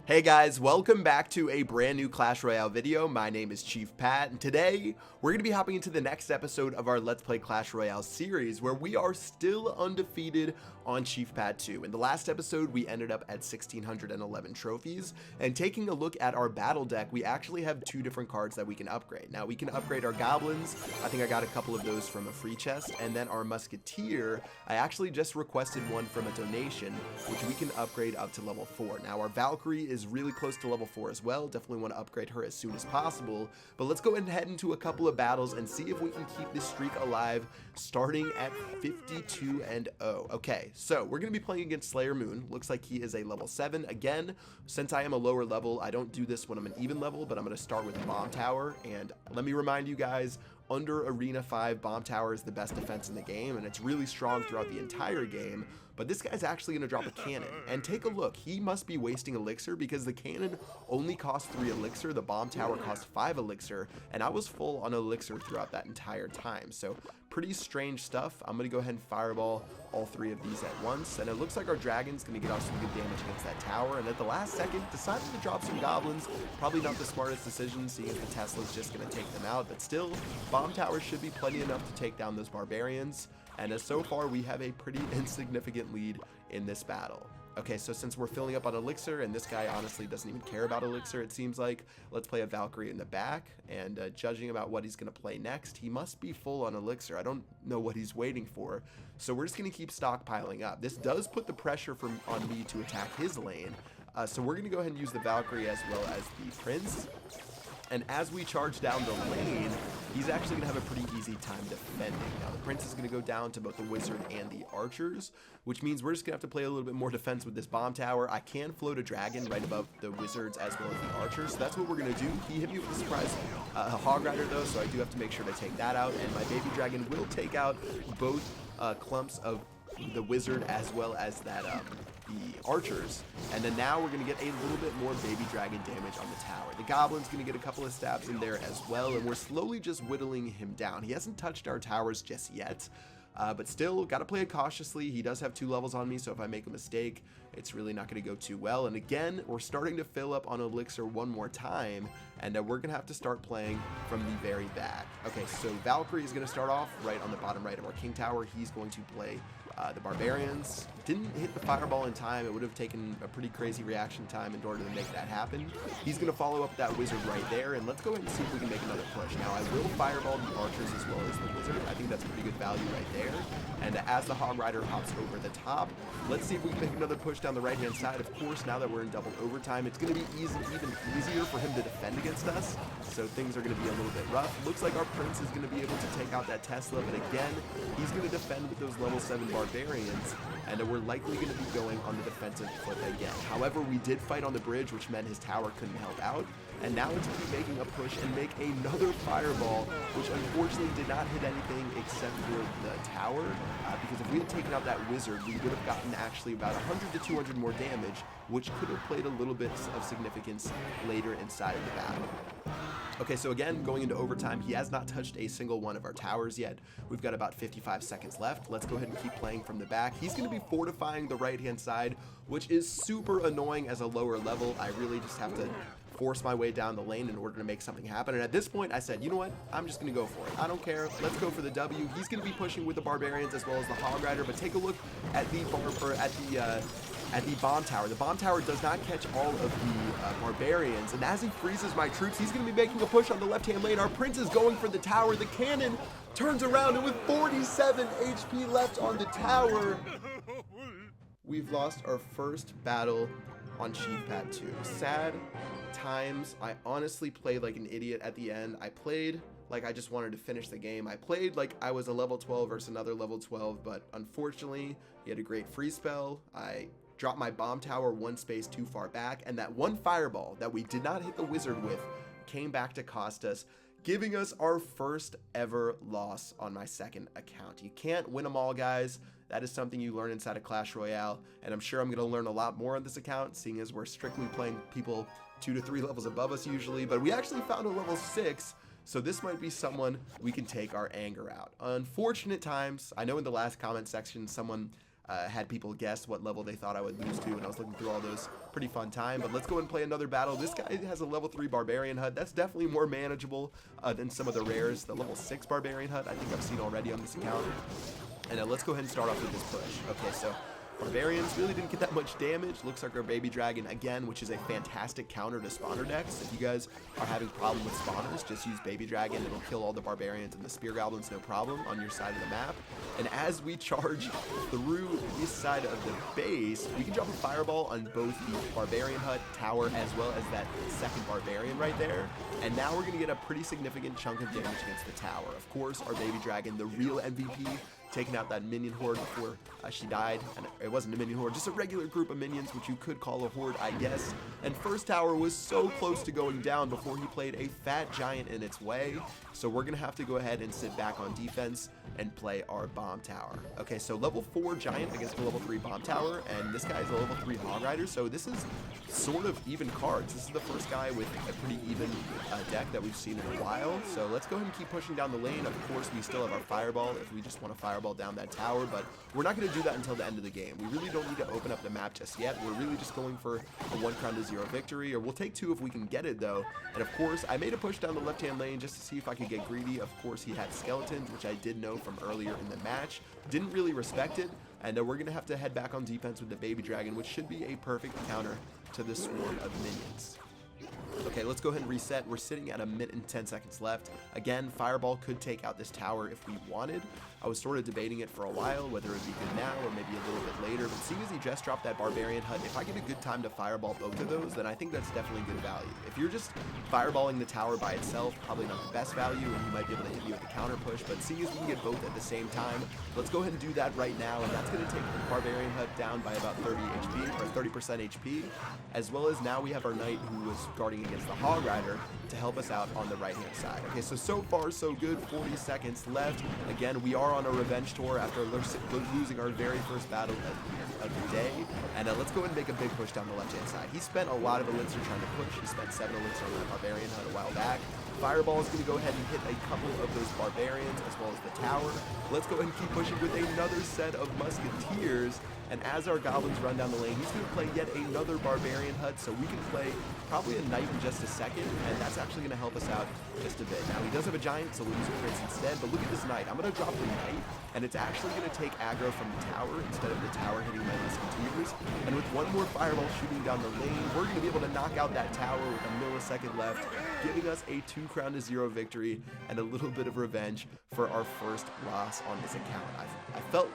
Hey guys, welcome back to a brand new Clash Royale video. My name is Chief Pat, and today we're going to be hopping into the next episode of our Let's Play Clash Royale series, where we are still undefeated on Chief Pat 2. In the last episode, we ended up at 1,611 trophies, and taking a look at our battle deck, we actually have two different cards that we can upgrade. Now, we can upgrade our Goblins. I think I got a couple of those from a free chest, and then our Musketeer, I actually just requested one from a donation, which we can upgrade up to level 4. Now, our Valkyrie is really close to level 4 as well. Definitely want to upgrade her as soon as possible. But let's go ahead and head into a couple of battles and see if we can keep this streak alive, starting at 52-0. Okay, so we're going to be playing against Slayer Moon. Looks like he is a level 7. Again, since I am a lower level, I don't do this when I'm an even level, but I'm going to start with Bomb Tower. And let me remind you guys, under Arena 5, Bomb Tower is the best defense in the game, and it's really strong throughout the entire game. But this guy's actually going to drop a cannon. And take a look, he must be wasting elixir because the cannon only costs 3 elixir, the bomb tower costs 5 elixir, and I was full on elixir throughout that entire time. So pretty strange stuff. I'm going to go ahead and fireball all 3 of these at once, and it looks like our dragon's going to get off some good damage against that tower, and at the last second decided to drop some goblins. Probably not the smartest decision, seeing as the Tesla's just going to take them out, but still, bomb tower should be plenty enough to take down those barbarians. And as so far, we have a pretty insignificant lead in this battle. Okay, so since we're filling up on elixir, and this guy honestly doesn't even care about elixir, it seems like, let's play a Valkyrie in the back, and judging about what he's going to play next, he must be full on elixir. I don't know what he's waiting for, so we're just going to keep stockpiling up. This does put the pressure on me to attack his lane, so we're going to go ahead and use the Valkyrie as well as the Prince. And as we charge down the lane, he's actually going to have a pretty easy time defending. Now, the Prince is going to go down to both the Wizard and the Archers, which means we're just going to have to play a little bit more defense with this Bomb Tower. I can float a Dragon right above the Wizards as well as the Archers, so that's what we're going to do. He hit me with a surprise Hog Rider, though, so I do have to make sure to take that out. And my Baby Dragon will take out both clumps of the Wizard as well as that the Archers, and then now we're going to get a little bit more Baby Dragon damage on the tower. The Goblin's going to get a couple of stabs in there as well, and we're slowly just whittling him down. He hasn't touched our towers just yet, but still got to play it cautiously. He does have 2 levels on me, so if I make a mistake, it's really not going to go too well. And again, we're starting to fill up on elixir one more time, and we're going to have to start playing from the very back. Okay, so Valkyrie is going to start off right on the bottom right of our King Tower. He's going to play the Barbarians. Didn't hit the fireball in time. It would have taken a pretty crazy reaction time in order to make that happen. He's going to follow up with that Wizard right there, and let's go ahead and see if we can make another push. Now, I will fireball the Archers as well as the Wizard. I think that's pretty good value right there. And as the Hog Rider hops over the top, let's see if we can make another push down the right-hand side. Of course, now that we're in double overtime, it's going to be even easier for him to defend against us, so things are going to be a little bit rough. Looks like our Prince is going to be able to take out that Tesla, but again, he's going to defend with those level 7 Barbarians, and we're likely going to be going on the defensive foot again. However, we did fight on the bridge, which meant his tower couldn't help out, and now it's keep making a push and make another fireball, which unfortunately did not hit anything except for the tower, because if we had taken out that Wizard, we would have gotten actually about 100 to 200 more damage, which could have played a little bit of significance later inside of the battle. Okay, so again, going into overtime, he has not touched a single one of our towers yet. We've got about 55 seconds left. Let's go ahead and keep playing from the back. He's going to be fortifying the right-hand side, which is super annoying as a lower level. I really just have to force my way down the lane in order to make something happen. And at this point, I said, you know what? I'm just going to go for it. I don't care. Let's go for the W. He's going to be pushing with the Barbarians as well as the Hog Rider, but take a look at the Bomb Tower. The Bomb Tower does not catch all of the Barbarians, and as he freezes my troops, he's going to be making a push on the left-hand lane. Our Prince is going for the tower. The cannon turns around, and with 47 HP left on the tower, we've lost our first battle on Chief Pat 2. Sad times. I honestly played like an idiot at the end. I played like I just wanted to finish the game. I played like I was a level 12 versus another level 12, but unfortunately, he had a great free spell. I dropped my Bomb Tower one space too far back, and that one fireball that we did not hit the Wizard with came back to cost us, giving us our first ever loss on my second account. You can't win them all, guys. That is something you learn inside of Clash Royale, and I'm sure I'm going to learn a lot more on this account, seeing as we're strictly playing people 2 to 3 levels above us usually, but we actually found a level 6, so this might be someone we can take our anger out. Unfortunate times. I know in the last comment section someone had people guess what level they thought I would lose to, and I was looking through all those. Pretty fun time. But let's go and play another battle. This guy has a level 3 barbarian hut. That's definitely more manageable than some of the rares. The level 6 barbarian hut I think I've seen already on this account. And let's go ahead and start off with this push. Okay, so barbarians really didn't get that much damage. Looks like our baby dragon again, which is a fantastic counter to spawner decks. If you guys are having problem with spawners, just use baby dragon. It'll kill all the barbarians and the spear goblins no problem on your side of the map. And as we charge through this side of the base, we can drop a fireball on both the barbarian hut tower as well as that second barbarian right there. And now we're going to get a pretty significant chunk of damage against the tower. Of course, our baby dragon, the real MVP, taking out that minion horde before she died. And it wasn't a minion horde, just a regular group of minions, which you could call a horde, I guess. And first tower was so close to going down before he played a fat giant in its way. So we're going to have to go ahead and sit back on defense and play our bomb tower. Okay, so level 4 giant against the level 3 bomb tower, and this guy is a level 3 hog rider, so this is sort of even cards. This is the first guy with a pretty even deck that we've seen in a while. So let's go ahead and keep pushing down the lane. Of course, we still have our fireball if we just want to fireball down that tower, but we're not going to do that until the end of the game. We really don't need to open up the map just yet. We're really just going for a 1 crown to 0 victory, or we'll take 2 if we can get it though. And of course, I made a push down the left-hand lane just to see if I could get greedy. Of course, he had skeletons, which I did know from earlier in the match. Didn't really respect it, and we're going to have to head back on defense with the baby dragon, which should be a perfect counter to the swarm of minions. Okay, let's go ahead and reset. We're sitting at 1 minute and 10 seconds left. Again, fireball could take out this tower if we wanted. I was sort of debating it for a while, whether it would be good now or maybe a little bit later, but seeing as he just dropped that barbarian hut, if I get a good time to fireball both of those, then I think that's definitely good value. If you're just fireballing the tower by itself, probably not the best value, and he might be able to hit you with the counter push, but seeing as we can get both at the same time, let's go ahead and do that right now, and that's going to take the barbarian hut down by about 30 HP, or 30% HP, as well as now we have our knight who was guarding against the hog rider to help us out on the right-hand side. Okay, so far so good. 40 seconds left. Again, we are on a revenge tour after losing our very first battle of the day. And let's go ahead and make a big push down the left-hand side. He spent a lot of elixir trying to push. He spent 7 elixir on that barbarian hut a while back. Fireball is going to go ahead and hit a couple of those barbarians as well as the tower. Let's go ahead and keep pushing with another set of musketeers. And as our goblins run down the lane, he's going to play yet another barbarian hut, so we can play probably a knight in just a second, and that's actually going to help us out just a bit. Now, he does have a giant, so we'll use a prince instead, but look at this knight. I'm going to drop the knight, and it's actually going to take aggro from the tower instead of the tower hitting my musketeers. And with one more fireball shooting down the lane, we're going to be able to knock out that tower with a millisecond left, giving us a 2 crown to 0 victory and a little bit of revenge for our first loss on this account.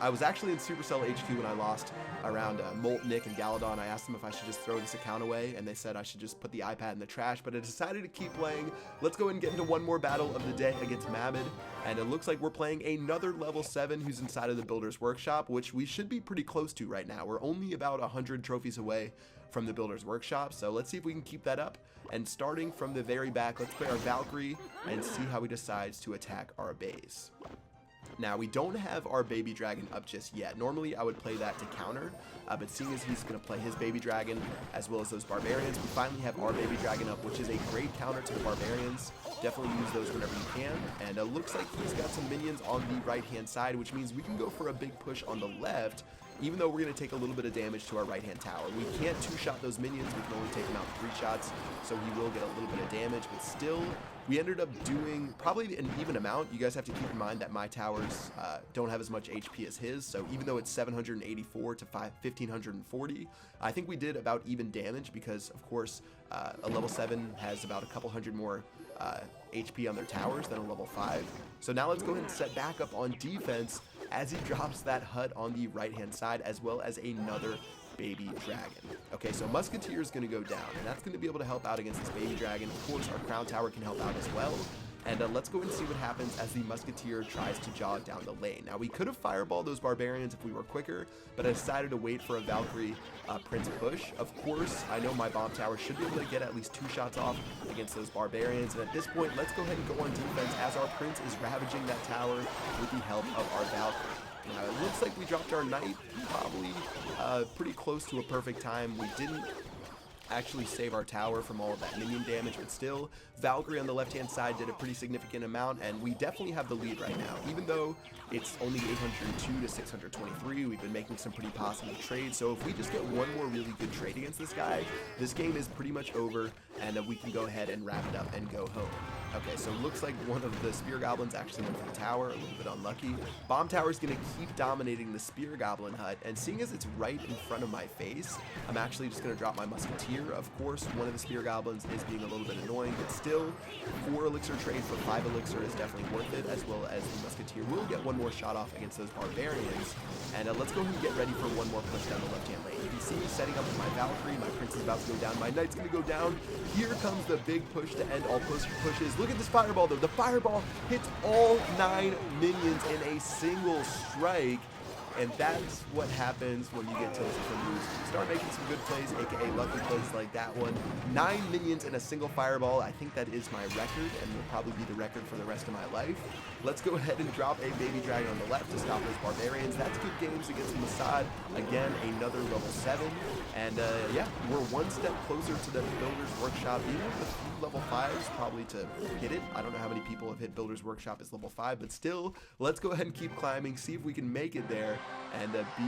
I was actually in Supercell HQ when I lost around Molt, Nick, and Galadon. I asked them if I should just throw this account away, and they said I should just put the iPad in the trash, but I decided to keep playing. Let's go ahead and get into one more battle of the day against Mammoth, and it looks like we're playing another level 7 who's inside of the Builder's Workshop, which we should be pretty close to right now. We're only about 100 trophies away from the Builder's Workshop, so let's see if we can keep that up. And starting from the very back, let's play our Valkyrie and see how he decides to attack our base. Now, we don't have our baby dragon up just yet. Normally, I would play that to counter, but seeing as he's going to play his baby dragon as well as those barbarians, we finally have our baby dragon up, which is a great counter to the barbarians. Definitely use those whenever you can, and it looks like he's got some minions on the right-hand side, which means we can go for a big push on the left, even though we're going to take a little bit of damage to our right-hand tower. We can't 2-shot those minions. We can only take them out 3 shots, so he will get a little bit of damage, but still, we ended up doing probably an even amount. You guys have to keep in mind that my towers don't have as much HP as his, so even though it's 784 to 1540, I think we did about even damage because, of course, a level 7 has about a couple hundred more HP on their towers than a level 5. So now let's go ahead and set back up on defense as he drops that hut on the right-hand side, as well as another baby dragon. Okay, so Musketeer is going to go down, and that's going to be able to help out against this baby dragon. Of course, our Crown Tower can help out as well. And let's go and see what happens as the Musketeer tries to jog down the lane. Now, we could have fireballed those barbarians if we were quicker, but I decided to wait for a Valkyrie Prince push. Of course, I know my bomb tower should be able to get at least 2 shots off against those barbarians. And at this point, let's go ahead and go on defense as our Prince is ravaging that tower with the help of our Valkyrie. Now, it looks like we dropped our knight probably pretty close to a perfect time. We didn't actually save our tower from all of that minion damage, but still, Valkyrie on the left-hand side did a pretty significant amount, and we definitely have the lead right now. Even though it's only 802 to 623, we've been making some pretty positive trades, so if we just get one more really good trade against this guy, this game is pretty much over, and we can go ahead and wrap it up and go home. Okay, so looks like one of the Spear Goblins actually went for the tower, a little bit unlucky. Bomb Tower is going to keep dominating the Spear Goblin hut, and seeing as it's right in front of my face, I'm actually just going to drop my Musketeer. Of course, one of the Spear Goblins is being a little bit annoying, but still, 4 elixir trade for 5 elixir is definitely worth it, as well as the Musketeer will get one more shot off against those Barbarians. And let's go ahead and get ready for one more push down the left-hand lane. You can see me setting up with my Valkyrie, my Prince is about to go down, my Knight's going to go down. Here comes the big push to end all pushes. Look at this Fireball though. The Fireball hits all 9 minions in a single strike. And that's what happens when you get tilted from losing. You start making some good plays, aka lucky plays like that one. 9 minions in a single fireball. I think that is my record, and will probably be the record for the rest of my life. Let's go ahead and drop a baby dragon on the left to stop those barbarians. That's good games against Mossad. Again, another level 7. And yeah, we're one step closer to the Builder's Workshop. Even with a few level 5s probably to hit it. I don't know how many people have hit Builder's Workshop as level 5, but still, let's go ahead and keep climbing, see if we can make it there, and be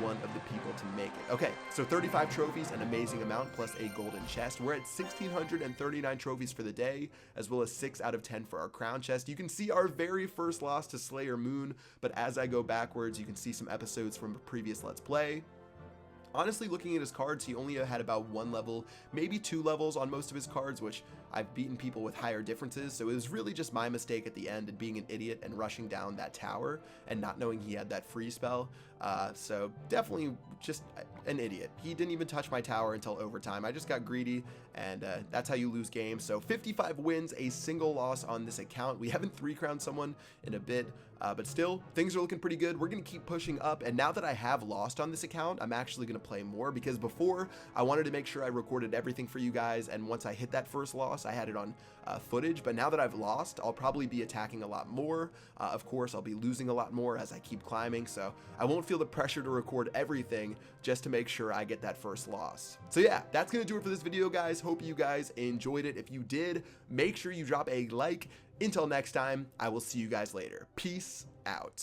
one of the people to make it. Okay, so 35 trophies, an amazing amount, plus a golden chest. We're at 1,639 trophies for the day, as well as 6 out of 10 for our crown chest. You can see our very first loss to Slayer Moon, but as I go backwards, you can see some episodes from a previous Let's Play. Honestly, looking at his cards, he only had about 1 level, maybe 2 levels on most of his cards, which I've beaten people with higher differences, so it was really just my mistake at the end and being an idiot and rushing down that tower and not knowing he had that free spell. So definitely just an idiot. He didn't even touch my tower until overtime. I just got greedy, and that's how you lose games. So 55 wins, a single loss on this account. We haven't 3-crowned someone in a bit, but still, things are looking pretty good. We're going to keep pushing up, and now that I have lost on this account, I'm actually going to play more, because before, I wanted to make sure I recorded everything for you guys, and once I hit that first loss, I had it on footage, but now that I've lost, I'll probably be attacking a lot more. Of course, I'll be losing a lot more as I keep climbing, so I won't feel the pressure to record everything just to make sure I get that first loss. So yeah, that's going to do it for this video, guys. Hope you guys enjoyed it. If you did, make sure you drop a like. Until next time, I will see you guys later. Peace out.